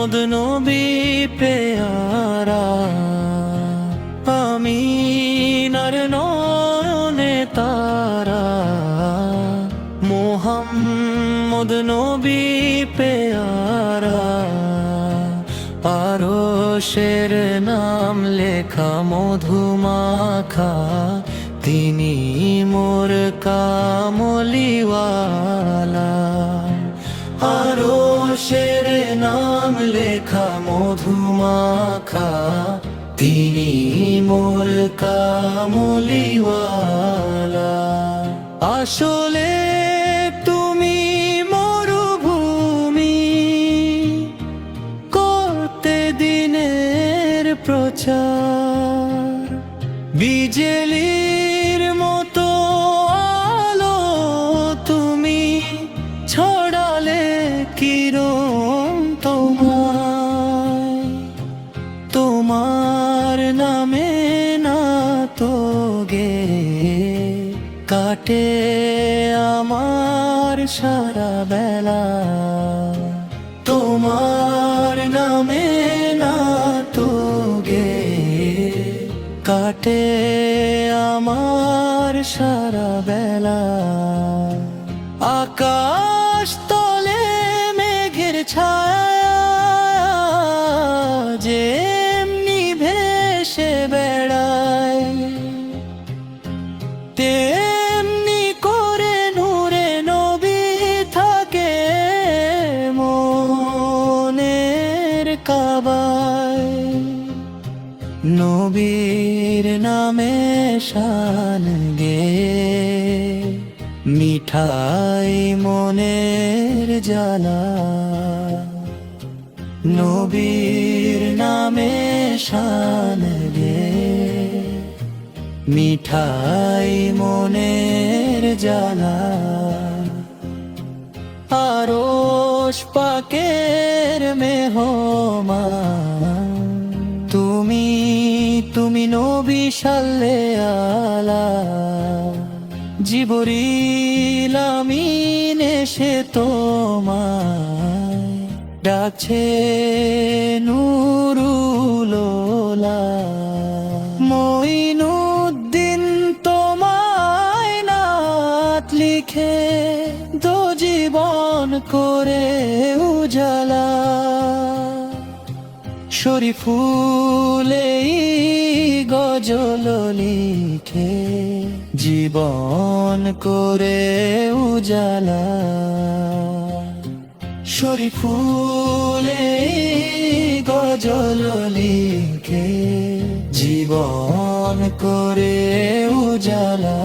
মুহাম্মদ নবী পেয়ারা, আমিনার নয়নে তারা। মুহাম্মদ নবী পেয়ারা, আরশের নাম লেখা মধুমাখা, তিনি মোর কামলিওয়ালা। আরশের নাম লেখা মধুমাখা, তিনি মোর কামলিওয়ালা। আসলে তুমি মরুভূমি, করতে দিনের প্রচার। বিজলির মতো আলো তুমি, ছড়ালে কিরণ তোমায়। তোমার নামে না তো গে কাটে আমার সারা বেলা। তোমার নামে না তো গে কাটে আমার সারা বেলা। আকাশ তলে মেঘের ছায়া, যেমনি ভেসে বেড়ায়, তেমনি করে নূরে নবী থাকে মনের কাবায়। নবীর নামে শান গে মিঠাই মনের জ্বালা। নবীর নামে শান গে মিঠাই মনের জ্বালা। আরশ পাকের মেহমান তুমি, তুমি নবী সাল্লাল্লাহু আলা। জিবরিল আমিন এসে তোমায় ডাকছে নূরুল ওলা। মঈনুদ্দিন তোমায় নাত লিখে দো জীবন করে উজালা। শরীফুল এই গজল লিখে জীবন করে উজালা। শরীফুল এই গজল লিখে জীবন করে উজালা।